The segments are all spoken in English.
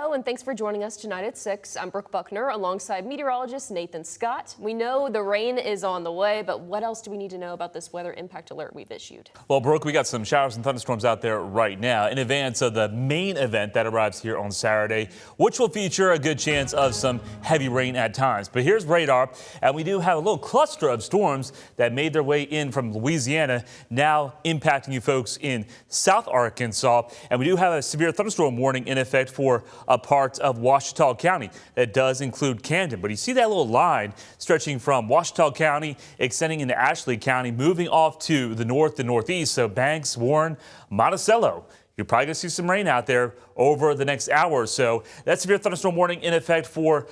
Hello, and thanks for joining us tonight at 6. I'm Brooke Buckner alongside meteorologist Nathan Scott. We know the rain is on the way, but what else do we need to know about this weather impact alert we've issued? Well, Brooke, we got some showers and thunderstorms out there right now in advance of the main event that arrives here on Saturday, which will feature a good chance of some heavy rain at times. But here's radar, and we do have a little cluster of storms that made their way in from Louisiana, now impacting you folks in South Arkansas. And we do have a severe thunderstorm warning in effect for a part of Ouachita County. That does include Camden. But you see that little line stretching from Ouachita County, extending into Ashley County, moving off to the north and northeast. So Banks, Warren, Monticello. You're probably going to see some rain out there over the next hour or so. That severe thunderstorm warning in effect for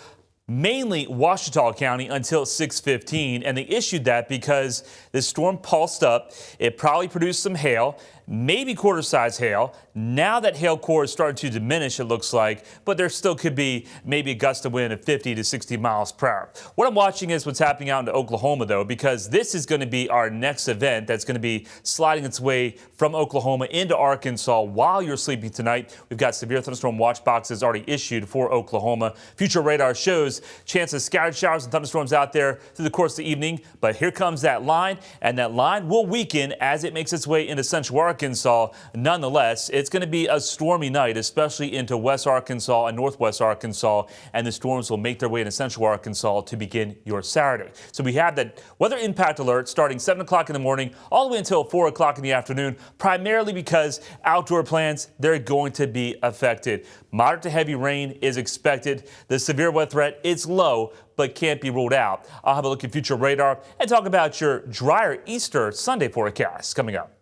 mainly Ouachita County until 6:15, and they issued that because the storm pulsed up. It probably produced some hail, maybe quarter-size hail. Now that hail core is starting to diminish, it looks like, but there still could be maybe a gust of wind of 50 to 60 miles per hour. What I'm watching is what's happening out into Oklahoma, though, because this is going to be our next event that's going to be sliding its way from Oklahoma into Arkansas while you're sleeping tonight. We've got severe thunderstorm watch boxes already issued for Oklahoma. Future radar shows chance of scattered showers and thunderstorms out there through the course of the evening, but here comes that line, and that line will weaken as it makes its way into central Arkansas. Nonetheless, it's going to be a stormy night, especially into West Arkansas and Northwest Arkansas, and the storms will make their way into central Arkansas to begin your Saturday. So we have that weather impact alert starting 7 o'clock in the morning all the way until 4 o'clock in the afternoon, primarily because outdoor plans, they're going to be affected. Moderate to heavy rain is expected. The severe weather threat is low, but can't be ruled out. I'll have a look at future radar and talk about your drier Easter Sunday forecast coming up.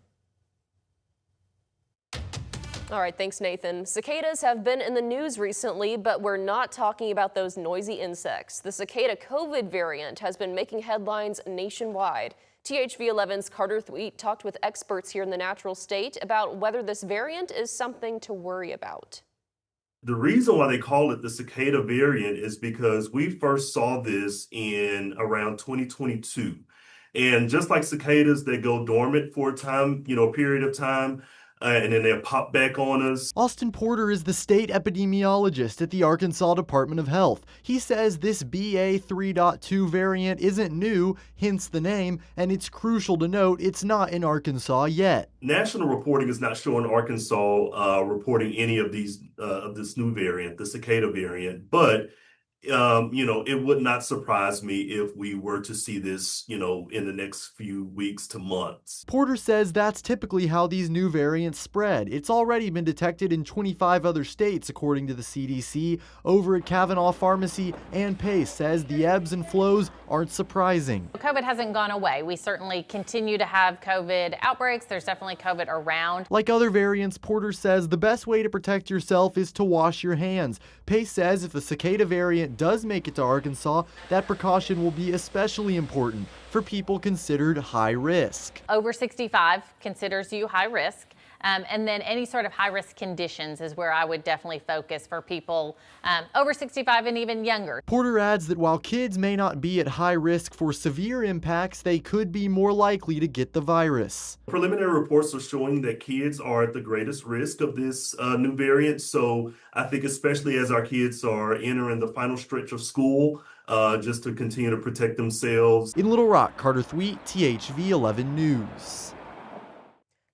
All right, thanks, Nathan. Cicadas have been in the news recently, but we're not talking about those noisy insects. The Cicada COVID variant has been making headlines nationwide. THV11's Carter Thweet talked with experts here in the natural state about whether this variant is something to worry about. The reason why they call it the cicada variant is because we first saw this in around 2022. And just like cicadas, they go dormant for a time, a period of time, and then they'll pop back on us. Austin Porter is the state epidemiologist at the Arkansas Department of Health. He says this BA 3.2 variant isn't new, hence the name, and it's crucial to note it's not in Arkansas yet. National reporting is not showing Arkansas reporting any of these of this new variant, the cicada variant, but it would not surprise me if we were to see this, in the next few weeks to months. Porter says that's typically how these new variants spread. It's already been detected in 25 other states, according to the CDC. Over at Kavanaugh Pharmacy, Ann Pace says the ebbs and flows aren't surprising. COVID hasn't gone away. We certainly continue to have COVID outbreaks. There's definitely COVID around. Like other variants, Porter says the best way to protect yourself is to wash your hands. Pace says if the cicada variant does make it to Arkansas, that precaution will be especially important for people considered high risk. Over 65 considers you high risk. And then any sort of high-risk conditions is where I would definitely focus for people over 65 and even younger. Porter adds that while kids may not be at high risk for severe impacts, they could be more likely to get the virus. Preliminary reports are showing that kids are at the greatest risk of this new variant. So I think especially as our kids are entering the final stretch of school, just to continue to protect themselves. In Little Rock, Carter Thweet, THV 11 News.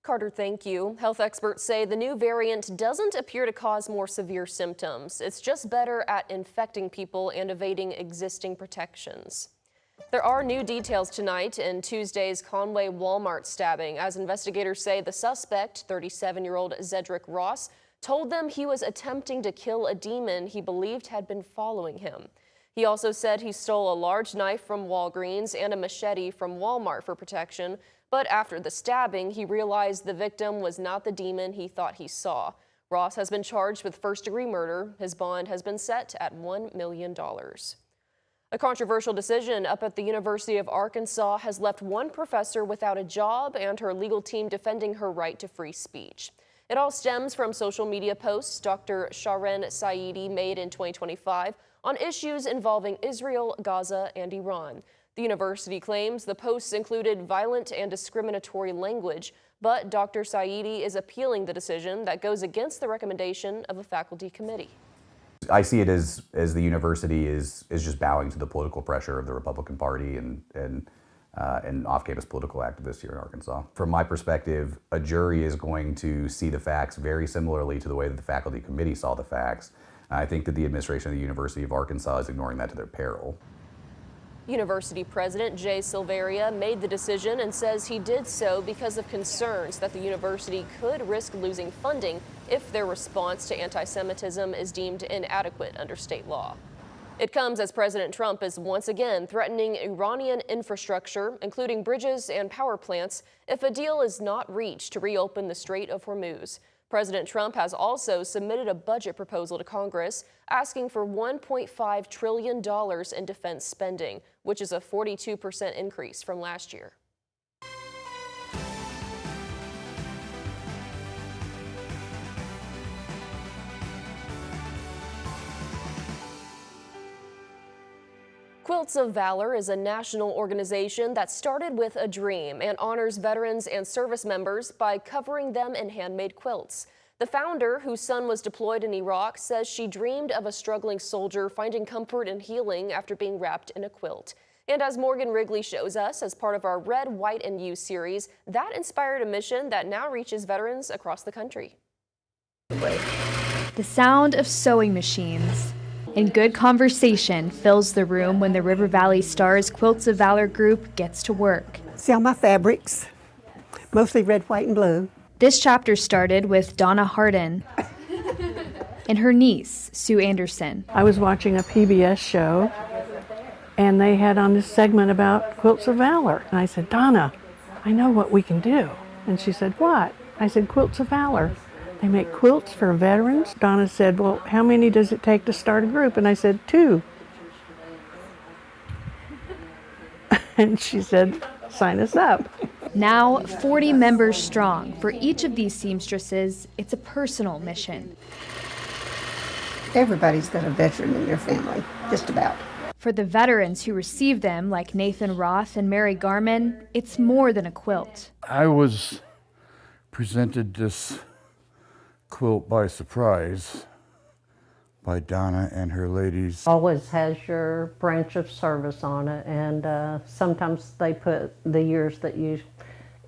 Carter, thank you. Health experts say the new variant doesn't appear to cause more severe symptoms. It's just better at infecting people and evading existing protections. There are new details tonight in Tuesday's Conway Walmart stabbing, as investigators say the suspect, 37-year-old Zedrick Ross, told them he was attempting to kill a demon he believed had been following him. He also said he stole a large knife from Walgreens and a machete from Walmart for protection, but after the stabbing, he realized the victim was not the demon he thought he saw. Ross has been charged with first-degree murder. His bond has been set at $1 million. A controversial decision up at the University of Arkansas has left one professor without a job and her legal team defending her right to free speech. It all stems from social media posts Dr. Shahren Saidi made in 2025 on issues involving Israel, Gaza, and Iran. The university claims the posts included violent and discriminatory language, but Dr. Saidi is appealing the decision that goes against the recommendation of a faculty committee. I see it as the university is just bowing to the political pressure of the Republican Party and off-campus political activists here in Arkansas. From my perspective, a jury is going to see the facts very similarly to the way that the faculty committee saw the facts. I think that the administration of the University of Arkansas is ignoring that to their peril. University President Jay Silveria made the decision and says he did so because of concerns that the university could risk losing funding if their response to anti-Semitism is deemed inadequate under state law. It comes as President Trump is once again threatening Iranian infrastructure, including bridges and power plants, if a deal is not reached to reopen the Strait of Hormuz. President Trump has also submitted a budget proposal to Congress asking for $1.5 trillion in defense spending, which is a 42% increase from last year. Quilts of Valor is a national organization that started with a dream and honors veterans and service members by covering them in handmade quilts. The founder, whose son was deployed in Iraq, says she dreamed of a struggling soldier finding comfort and healing after being wrapped in a quilt. And as Morgan Wrigley shows us, as part of our Red, White, and You series, that inspired a mission that now reaches veterans across the country. The sound of sewing machines and good conversation fills the room when the River Valley Stars Quilts of Valor group gets to work. See all my fabrics, mostly red, white, and blue. This chapter started with Donna Harden and her niece, Sue Anderson. I was watching a PBS show, and they had on this segment about Quilts of Valor. And I said, Donna, I know what we can do. And she said, what? I said, Quilts of Valor. They make quilts for veterans. Donna said, well, how many does it take to start a group? And I said, 2. And she said, sign us up. Now 40 members strong. For each of these seamstresses, it's a personal mission. Everybody's got a veteran in their family, just about. For the veterans who receive them, like Nathan Roth and Mary Garman, it's more than a quilt. I was presented this quilt by surprise by Donna and her ladies. Always has your branch of service on it, and sometimes they put the years that you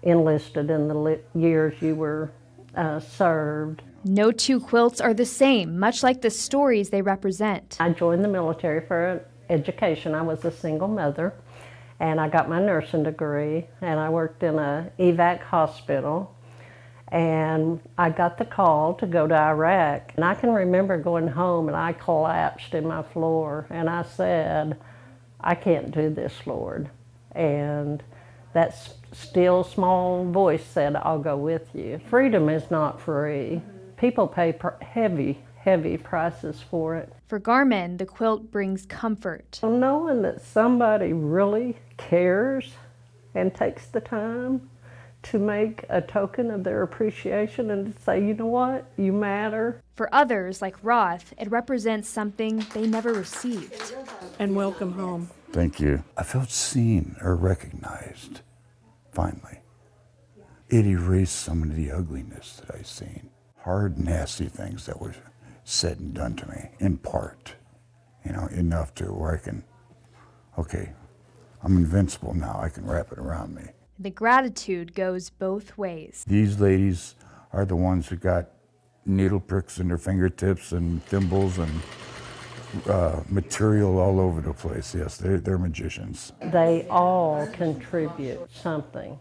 enlisted and the years you were served. No two quilts are the same, much like the stories they represent. I joined the military for education. I was a single mother, and I got my nursing degree, and I worked in a evac hospital. And I got the call to go to Iraq. And I can remember going home and I collapsed in my floor and I said, I can't do this, Lord. And that still small voice said, I'll go with you. Freedom is not free. People pay heavy prices for it. For Garman, the quilt brings comfort. Knowing that somebody really cares and takes the time to make a token of their appreciation and to say, you know what, you matter. For others, like Roth, it represents something they never received. And welcome home. Thank you. I felt seen or recognized, finally. It erased some of the ugliness that I've seen. Hard, nasty things that were said and done to me, in part. Enough to where I can, okay, I'm invincible now, I can wrap it around me. The gratitude goes both ways. These ladies are the ones who got needle pricks in their fingertips and thimbles and material all over the place. Yes, they're magicians. They all contribute something.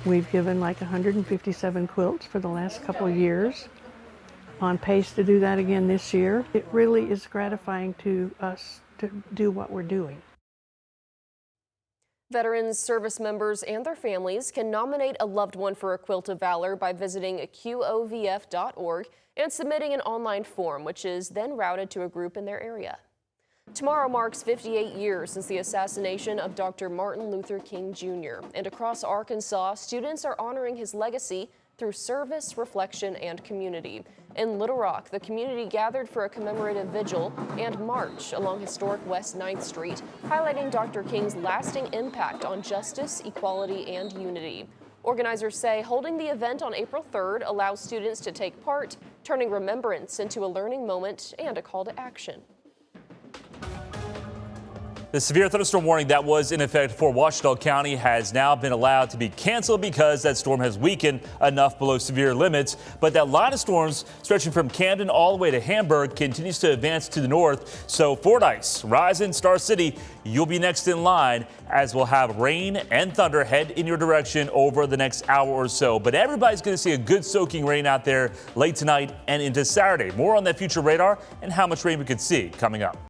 We've given like 157 quilts for the last couple of years. On pace to do that again this year. It really is gratifying to us to do what we're doing. Veterans, service members, and their families can nominate a loved one for a Quilt of Valor by visiting qovf.org and submitting an online form, which is then routed to a group in their area. Tomorrow marks 58 years since the assassination of Dr. Martin Luther King Jr., and across Arkansas, students are honoring his legacy through service, reflection, and community. In Little Rock, the community gathered for a commemorative vigil and march along historic West 9th Street, highlighting Dr. King's lasting impact on justice, equality, and unity. Organizers say holding the event on April 3rd allows students to take part turning remembrance into a learning moment and a call to action. The severe thunderstorm warning that was in effect for Washita County has now been allowed to be canceled because that storm has weakened enough below severe limits. But that line of storms stretching from Camden all the way to Hamburg continues to advance to the north. So Fordyce, Rison, Star City, you'll be next in line as we'll have rain and thunder head in your direction over the next hour or so. But everybody's going to see a good soaking rain out there late tonight and into Saturday. More on that future radar and how much rain we could see coming up.